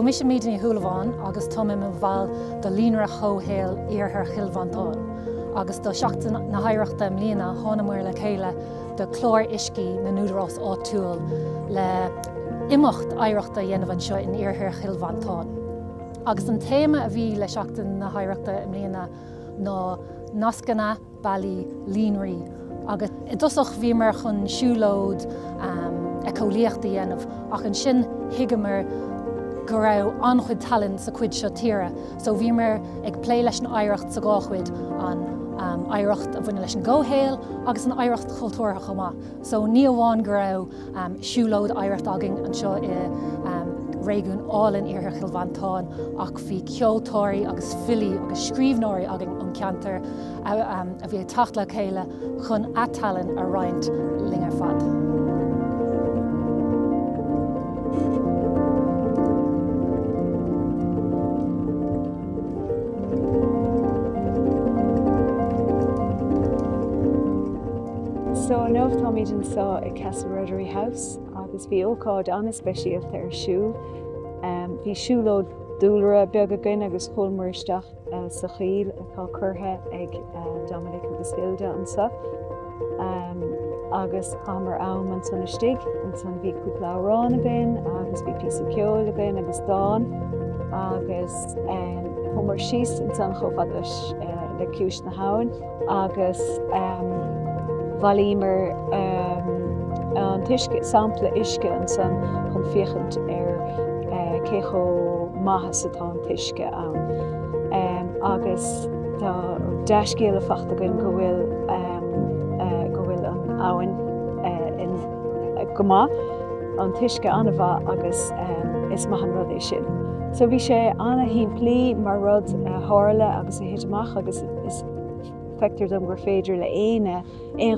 So mis míad ní thuúlaháin agus tá mé bhil do Líonra chomhshaoil Iarthar Mhantáin. Agus do Seachtain na hOidhreachta mbliana tháinig muir le chéile do Clár Uiscí na nÚdarás áitiúil le imeacht oidhreachta dhéanamh anseo in Iarthar Mhantáin. Agus an téama a bhí le Seachtain na hOidhreachta mbliana ná nascanna bailí Líonraí. Agus I dtosach bhí mar chun shiúlóid ceoltóirí dhéanamh ach an sin hiigeamar go raibh anchuid talann sa cuid seo tíre. So bhí mar ag plé leis an oidhreacht sa gáchuid an oidhreacht a bhaine leis an ggóshaoil agus an oidhreacht cheoltóireach amach. So ní amháin go raibh shiúlóid oidhreacht agin anseo I réigiún álainn Iarthar Mhantáin ach bhí ceoltóirí agus filí agus scríbhneoirí agin an ceantar a bhí tacht le chéile chun atalann a roinnt ling ar fad. So nómh tá míid an sá I Castle Rotary House agus bhí ócáid anna speisialta ar siúl. Bhí siúlóid dúlra beag againn agus chulmóiristeach sa chéile atá curtha ag Dominic agus Hilda ansa. Agus chamar am an san istigh, an san bhí cúpla árán againn, agus bhí píosa ceol againn agus dáin, agus chumar síos an san chomhfad le ciúis na habhainn, agus bhailímar an tuisce sampla isce an san chun fíochant cécho maithas atá an tuisce ann. Agus tá deiscéal a fachta againn go bhfuil an abhainn go maith an tuisce anna bheith agus is maith an rud é sin. So bhí sé anna himplí mar rud tharla agus a hit amach agus is feictear dom gur féidir le éine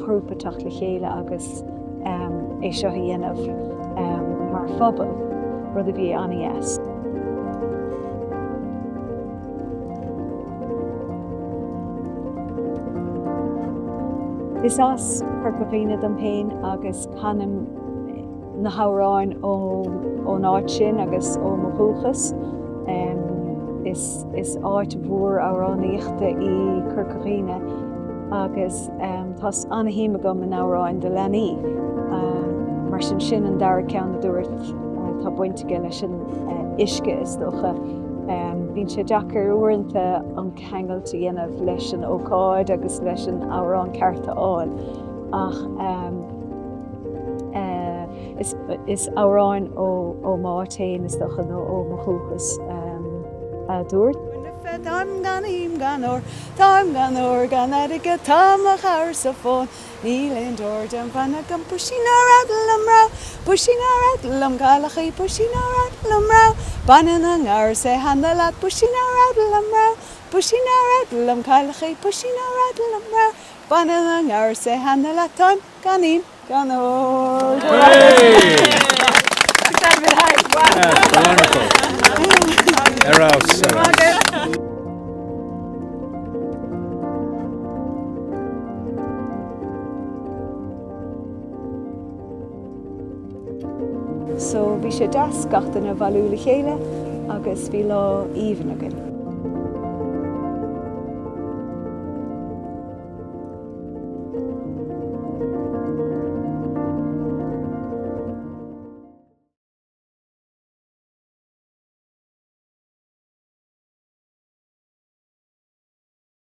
grúpa tacht le chéile agus é seo a dhéanamh mar phobal rud a bhí anna dheas. Is as chuircamhaoine don féin agus canam na hamhráin ón áit sin agus ó mo chuachas. Is áit mhór amhránaíochta I chuircamhaoine agus tás anna híime go an amhráin de lenaí. Mar sin an dara ceann na dúirt tá buinte go leis an isce is dócha. Bhín sé deacair uaireanta an cheangailte dhéanamh leis an ócáid agus leis an amhrán cearta áil. Ach is amhráin ó Mhantáin is dócha nó ó mo chuachas dúirt. Táim gan im gan or gan aige táach ar sa fón. Ní linn dúirm fanna gan puisina radlam rá, puisina radlam galachí puisina radlam rá. Banan an ar sé hanna leat puisina radlam rá, puisina radlam galachí puisina radlam rá. Banan an ar sé hanna leat táim gan im gan or. So bhí sé deas gachtain a bhailú le chéile agus bhí lá íomhan againn.